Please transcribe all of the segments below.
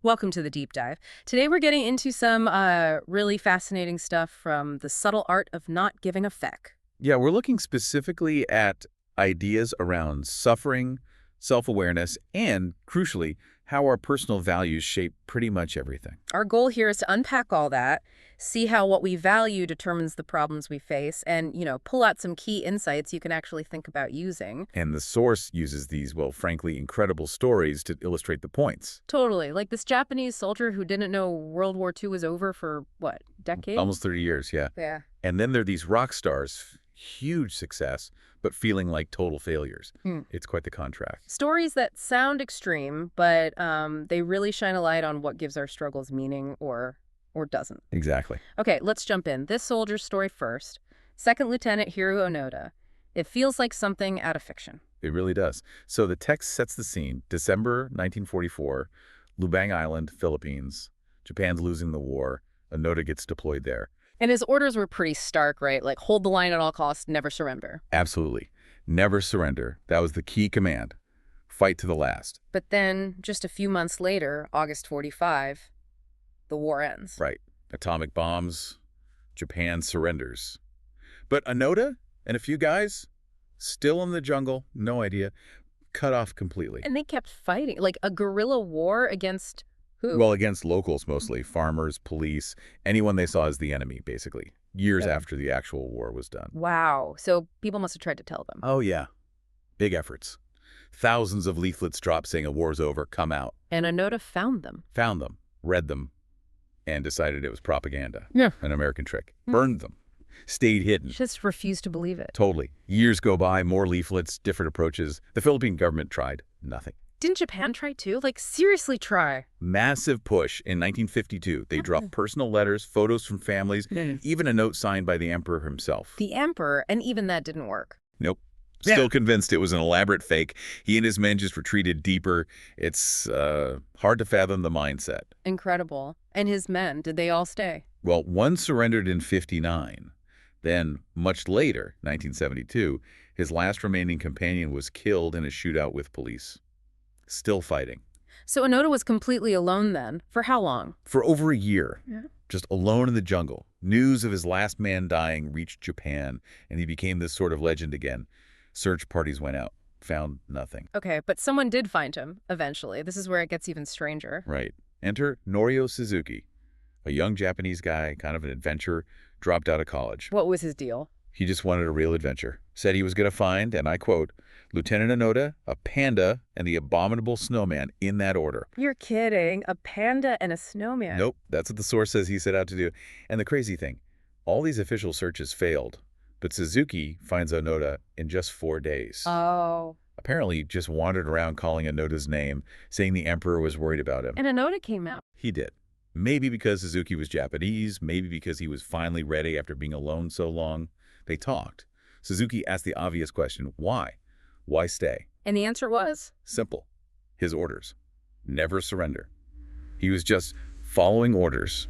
Welcome to the deep dive. Today we're getting into some really fascinating stuff from the subtle art of not giving a feck. Yeah, we're looking specifically at ideas around suffering, self-awareness, and, crucially, how our personal values shape pretty much everything. Our goal here is to unpack all that, see how what we value determines the problems we face, and, pull out some key insights you can actually think about using. And the source uses these, well, frankly, incredible stories to illustrate the points. Totally. Like this Japanese soldier who didn't know World War II was over for, what, decades? Almost 30 years, yeah. Yeah. And then there are these rock stars, huge success, but feeling like total failures. It's quite the contrast. Stories that sound extreme, but they really shine a light on what gives our struggles meaning or doesn't. Exactly. Okay, let's jump in. This soldier's story first. Second Lieutenant Hiro Onoda. It feels like something out of fiction. It really does. So the text sets the scene. December 1944, Lubang Island, Philippines. Japan's losing the war. Onoda gets deployed there. And his orders were pretty stark, right? Like, hold the line at all costs, never surrender. Absolutely. Never surrender. That was the key command. Fight to the last. But then, just a few months later, August 45, the war ends. Right. Atomic bombs. Japan surrenders. But Onoda and a few guys, still in the jungle, no idea, cut off completely. And they kept fighting, like a guerrilla war against who? Well, against locals mostly, farmers, police, anyone they saw as the enemy, basically, years after the actual war was done. Wow. So people must have tried to tell them. Oh, yeah. Big efforts. Thousands of leaflets dropped saying a war's over, come out. And Onoda found them. Found them, read them, and decided it was propaganda. Yeah. An American trick. Burned them. Stayed hidden. Just refused to believe it. Totally. Years go by, more leaflets, different approaches. The Philippine government tried. Nothing. Didn't Japan try too? Like, seriously try. Massive push in 1952. They dropped personal letters, photos from families, even a note signed by the emperor himself. The emperor, and even that didn't work. Nope. Still convinced it was an elaborate fake. He and his men just retreated deeper. It's hard to fathom the mindset. Incredible. And his men, did they all stay? Well, one surrendered in 59. Then, much later, 1972, his last remaining companion was killed in a shootout with police. Still fighting. So Onoda was completely alone then. For how long? For over a year. Yeah. Just alone in the jungle. News of his last man dying reached Japan, and he became this sort of legend again. Search parties went out. Found nothing. Okay, but someone did find him, eventually. This is where it gets even stranger. Right. Enter Norio Suzuki, a young Japanese guy, kind of an adventurer, dropped out of college. What was his deal? He just wanted a real adventure. Said he was going to find, and I quote, Lieutenant Onoda, a panda, and the abominable snowman in that order. You're kidding. A panda and a snowman. Nope, that's what the source says he set out to do. And the crazy thing, all these official searches failed, but Suzuki finds Onoda in just 4 days. Oh. Apparently just wandered around calling Onoda's name, saying the emperor was worried about him. And Onoda came out. He did. Maybe because Suzuki was Japanese, maybe because he was finally ready after being alone so long. They talked. Suzuki asked the obvious question, why? Why stay? And the answer was? Simple. His orders. Never surrender. He was just following orders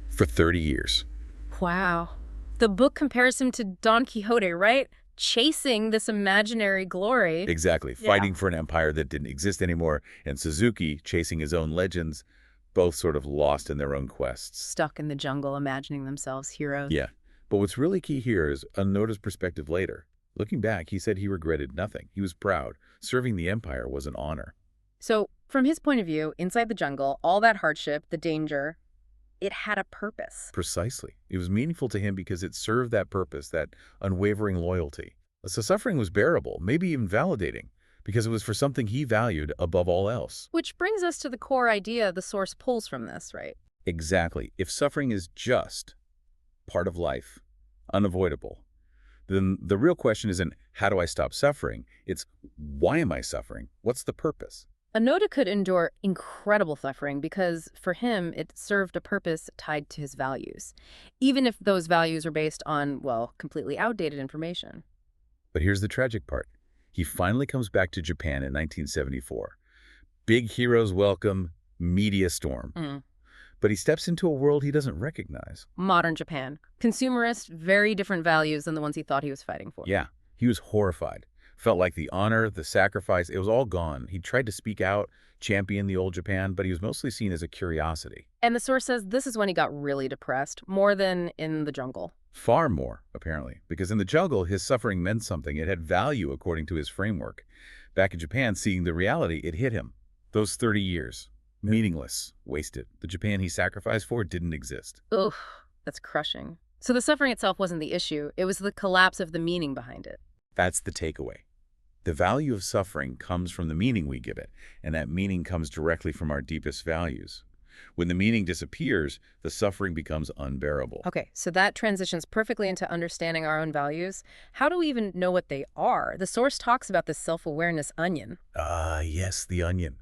for 30 years. Wow. The book compares him to Don Quixote, right? Chasing this imaginary glory. Exactly. Yeah. Fighting for an empire that didn't exist anymore, and Suzuki chasing his own legends, both sort of lost in their own quests. Stuck in the jungle, imagining themselves heroes. Yeah. But what's really key here is Onoda's perspective later. Looking back, he said he regretted nothing. He was proud. Serving the empire was an honor. So, from his point of view, inside the jungle, all that hardship, the danger, it had a purpose. Precisely. It was meaningful to him because it served that purpose, that unwavering loyalty. So suffering was bearable, maybe even validating, because it was for something he valued above all else. Which brings us to the core idea the source pulls from this, right? Exactly. If suffering is just part of life, unavoidable, then the real question isn't, how do I stop suffering? It's, why am I suffering? What's the purpose? Onoda could endure incredible suffering because, for him, it served a purpose tied to his values, even if those values are based on, well, completely outdated information. But here's the tragic part. He finally comes back to Japan in 1974. Big heroes welcome, media storm. But he steps into a world he doesn't recognize. Modern Japan. Consumerist, very different values than the ones he thought he was fighting for. Yeah, he was horrified. Felt like the honor, the sacrifice, it was all gone. He tried to speak out, champion the old Japan, but he was mostly seen as a curiosity. And the source says this is when he got really depressed, more than in the jungle. Far more, apparently, because in the jungle, his suffering meant something. It had value according to his framework. Back in Japan, seeing the reality, it hit him. Those 30 years, meaningless, wasted. The Japan he sacrificed for didn't exist. Ugh, that's crushing. So the suffering itself wasn't the issue. It was the collapse of the meaning behind it. That's the takeaway. The value of suffering comes from the meaning we give it, and that meaning comes directly from our deepest values. When the meaning disappears, the suffering becomes unbearable. Okay, so that transitions perfectly into understanding our own values. How do we even know what they are? The source talks about this self-awareness onion. Yes, the onion.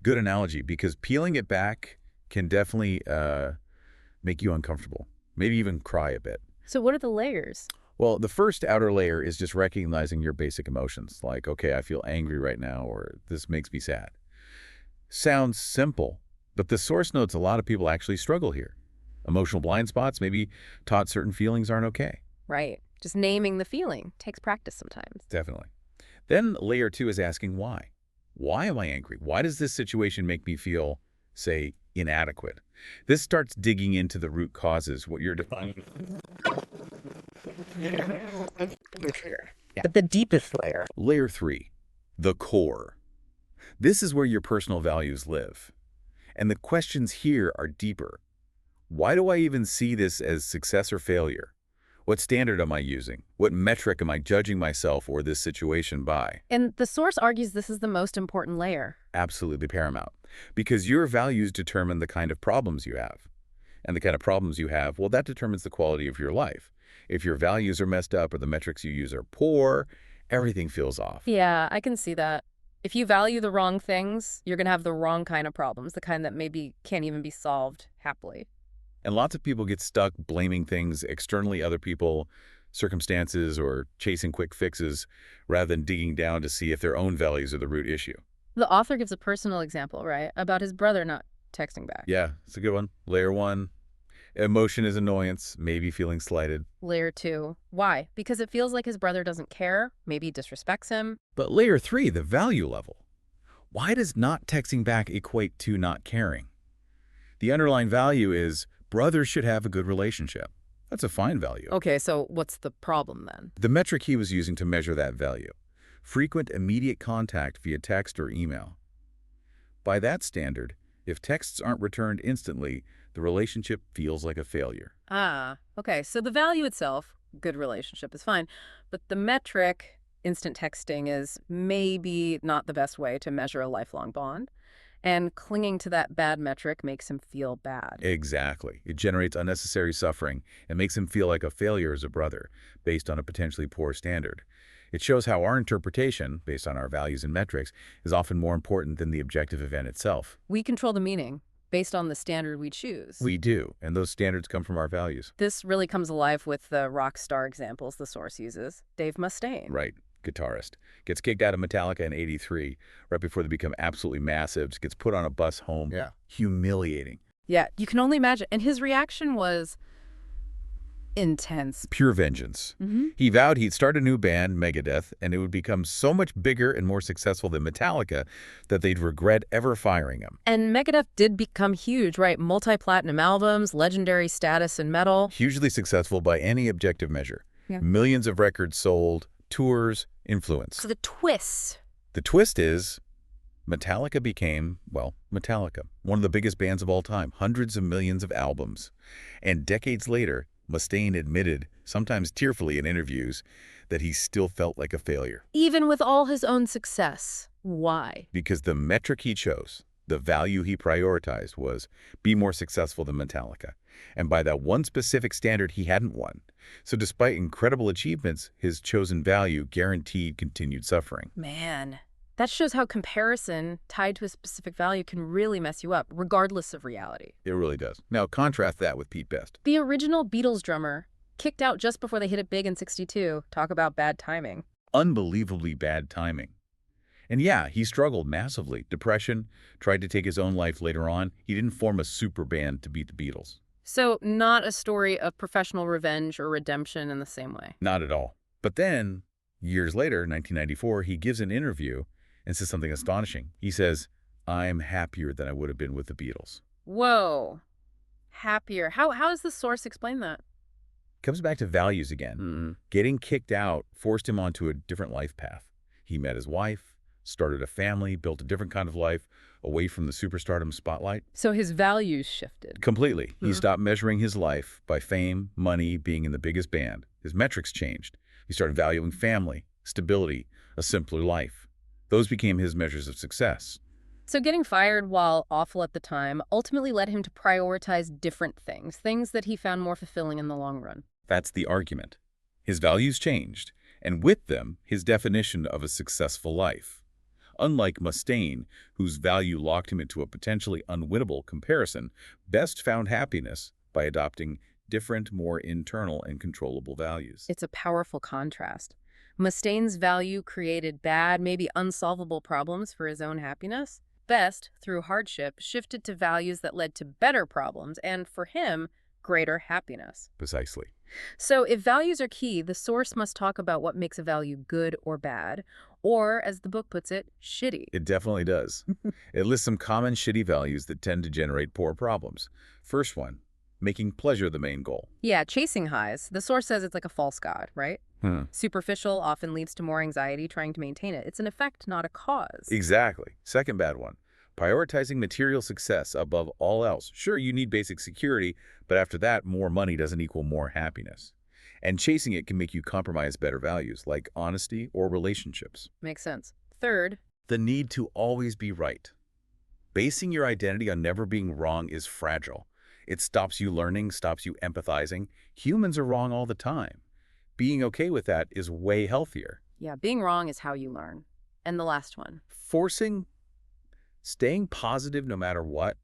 Good analogy, because peeling it back can definitely make you uncomfortable, maybe even cry a bit. So what are the layers? Well, the first outer layer is just recognizing your basic emotions, like, okay, I feel angry right now, or this makes me sad. Sounds simple, but the source notes a lot of people actually struggle here. Emotional blind spots, maybe taught certain feelings aren't okay. Right. Just naming the feeling takes practice sometimes. Definitely. Then layer 2 is asking why. Why am I angry? Why does this situation make me feel, say, inadequate? This starts digging into the root causes, what you're defining. But the deepest layer. Layer 3, the core. This is where your personal values live. And the questions here are deeper. Why do I even see this as success or failure? What standard am I using? What metric am I judging myself or this situation by? And the source argues this is the most important layer. Absolutely paramount. Because your values determine the kind of problems you have. And the kind of problems you have, well, that determines the quality of your life. If your values are messed up or the metrics you use are poor, everything feels off. Yeah, I can see that. If you value the wrong things, you're going to have the wrong kind of problems, the kind that maybe can't even be solved happily. And lots of people get stuck blaming things externally, other people, circumstances, or chasing quick fixes, rather than digging down to see if their own values are the root issue. The author gives a personal example, right, about his brother not texting back. Yeah, it's a good one. Layer 1, emotion is annoyance, maybe feeling slighted. Layer 2, why? Because it feels like his brother doesn't care, maybe disrespects him. But layer 3, the value level. Why does not texting back equate to not caring? The underlying value is brothers should have a good relationship. That's a fine value. Okay, so what's the problem then? The metric he was using to measure that value. Frequent immediate contact via text or email. By that standard, if texts aren't returned instantly, the relationship feels like a failure. Ah, okay, so the value itself, good relationship, is fine. But the metric, instant texting, is maybe not the best way to measure a lifelong bond. And clinging to that bad metric makes him feel bad. Exactly. It generates unnecessary suffering and makes him feel like a failure as a brother, based on a potentially poor standard. It shows how our interpretation, based on our values and metrics, is often more important than the objective event itself. We control the meaning based on the standard we choose. We do, and those standards come from our values. This really comes alive with the rock star examples the source uses. Dave Mustaine. Right. Guitarist. Gets kicked out of Metallica in '83, right before they become absolutely massive. Gets put on a bus home. Yeah. Humiliating. Yeah, you can only imagine. And his reaction was intense. Pure vengeance. Mm-hmm. He vowed he'd start a new band, Megadeth, and it would become so much bigger and more successful than Metallica that they'd regret ever firing him. And Megadeth did become huge, right? Multi-platinum albums, legendary status in metal. Hugely successful by any objective measure. Yeah. Millions of records sold, tours, influence. So the twist. The twist is Metallica became, well, Metallica, one of the biggest bands of all time, hundreds of millions of albums. And decades later, Mustaine admitted, sometimes tearfully in interviews, that he still felt like a failure. Even with all his own success. Why? Because the metric he chose, the value he prioritized was be more successful than Metallica. And by that one specific standard, he hadn't won. So despite incredible achievements, his chosen value guaranteed continued suffering. Man, that shows how comparison tied to a specific value can really mess you up, regardless of reality. It really does. Now contrast that with Pete Best. The original Beatles drummer, kicked out just before they hit it big in '62. Talk about bad timing. Unbelievably bad timing. And yeah, he struggled massively. Depression, tried to take his own life later on. He didn't form a super band to beat the Beatles. So not a story of professional revenge or redemption in the same way. Not at all. But then Years later, 1994, he gives an interview and says something astonishing. He says, "I'm happier than I would have been with the Beatles." Whoa. Happier. How does the source explain that? Comes back to values again. Getting kicked out forced him onto a different life path. He met his wife, started a family, built a different kind of life, away from the superstardom spotlight. So his values shifted. Completely. He stopped measuring his life by fame, money, being in the biggest band. His metrics changed. He started valuing family, stability, a simpler life. Those became his measures of success. So getting fired, while awful at the time, ultimately led him to prioritize different things that he found more fulfilling in the long run. That's the argument. His values changed, and with them, his definition of a successful life. Unlike Mustaine, whose value locked him into a potentially unwinnable comparison, Best found happiness by adopting different, more internal and controllable values. It's a powerful contrast. Mustaine's value created bad, maybe unsolvable problems for his own happiness. Best, through hardship, shifted to values that led to better problems and, for him, greater happiness. Precisely. So if values are key, the source must talk about what makes a value good or bad, or, as the book puts it, shitty. It definitely does. It lists some common shitty values that tend to generate poor problems. First one, making pleasure the main goal. Yeah, chasing highs. The source says it's like a false god, right? Superficial often leads to more anxiety trying to maintain it. It's an effect, not a cause. Exactly. Second bad one, prioritizing material success above all else. Sure, you need basic security, but after that, more money doesn't equal more happiness. And chasing it can make you compromise better values, like honesty or relationships. Makes sense. Third, The need to always be right. Basing your identity on never being wrong is fragile. It stops you learning, stops you empathizing. Humans are wrong all the time. Being okay with that is way healthier. yeah, being wrong is how you learn. And the last one. Staying positive no matter what,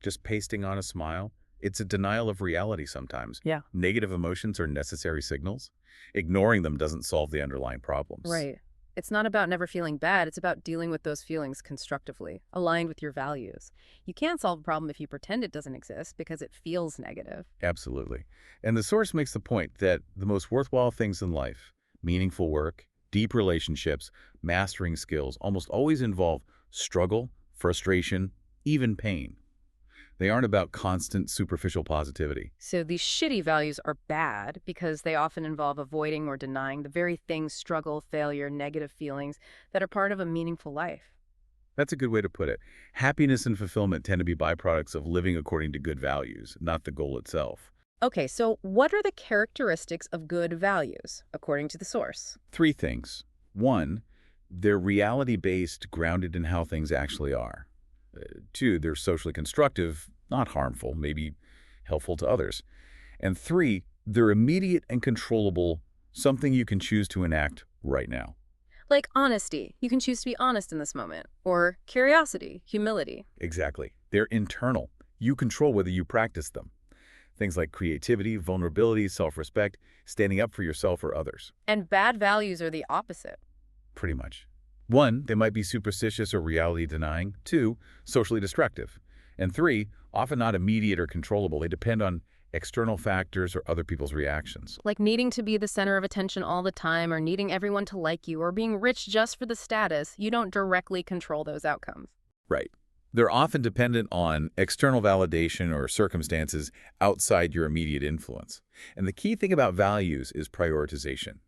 just pasting on a smile, it's a denial of reality sometimes. Yeah. Negative emotions are necessary signals. Ignoring them doesn't solve the underlying problems. Right. It's not about never feeling bad. It's about dealing with those feelings constructively, aligned with your values. You can't solve a problem if you pretend it doesn't exist because it feels negative. Absolutely. And the source makes the point that the most worthwhile things in life, meaningful work, deep relationships, mastering skills, almost always involve struggle, frustration, even pain. They aren't about constant superficial positivity. So these shitty values are bad because they often involve avoiding or denying the very things, struggle, failure, negative feelings, that are part of a meaningful life. That's a good way to put it. Happiness and fulfillment tend to be byproducts of living according to good values, not the goal itself. Okay, so what are the characteristics of good values, according to the source? 3 things. 1, they're reality-based, grounded in how things actually are. 2, they're socially constructive, not harmful, maybe helpful to others. And 3, they're immediate and controllable, something you can choose to enact right now. Like honesty. You can choose to be honest in this moment. Or curiosity, humility. Exactly. They're internal. You control whether you practice them. Things like creativity, vulnerability, self-respect, standing up for yourself or others. And bad values are the opposite. Pretty much. 1, they might be superstitious or reality-denying. 2, socially destructive. And 3, often not immediate or controllable. They depend on external factors or other people's reactions. Like needing to be the center of attention all the time, or needing everyone to like you, or being rich just for the status. You don't directly control those outcomes. Right. They're often dependent on external validation or circumstances outside your immediate influence. And the key thing about values is prioritization.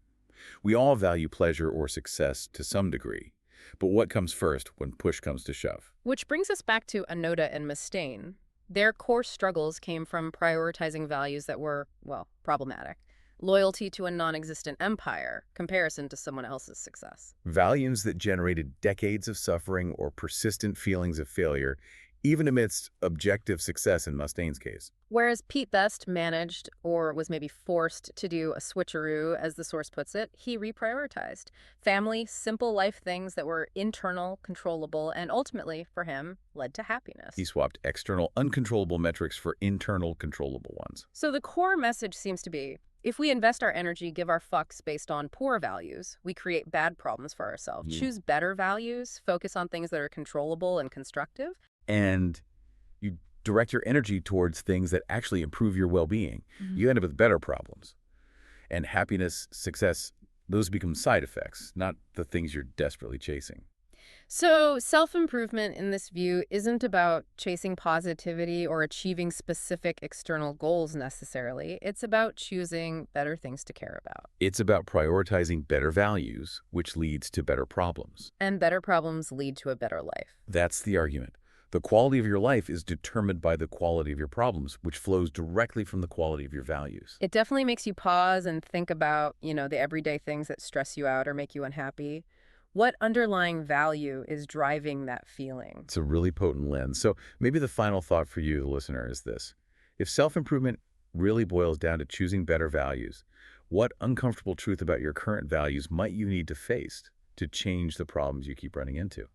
We all value pleasure or success to some degree. But what comes first when push comes to shove? Which brings us back to Anoda and Mustaine. Their core struggles came from prioritizing values that were, well, problematic. Loyalty to a non-existent empire, comparison to someone else's success. Values that generated decades of suffering or persistent feelings of failure, even amidst objective success in Mustaine's case. Whereas Pete Best managed, or was maybe forced to do a switcheroo, as the source puts it, he reprioritized. Family, simple life things that were internal, controllable, and ultimately, for him, led to happiness. He swapped external, uncontrollable metrics for internal, controllable ones. So the core message seems to be, if we invest our energy, give our fucks based on poor values, we create bad problems for ourselves. Choose better values, focus on things that are controllable and constructive. And you direct your energy towards things that actually improve your well-being. You end up with better problems. And happiness, success, Those become side effects, not the things you're desperately chasing. So, self-improvement in this view isn't about chasing positivity or achieving specific external goals necessarily. It's about choosing better things to care about. It's about prioritizing better values, which leads to better problems. And better problems lead to a better life. That's the argument. The quality of your life is determined by the quality of your problems, which flows directly from the quality of your values. It definitely makes you pause and think about, the everyday things that stress you out or make you unhappy. What underlying value is driving that feeling? It's a really potent lens. So maybe the final thought for you, the listener, is this. If self-improvement really boils down to choosing better values, what uncomfortable truth about your current values might you need to face to change the problems you keep running into?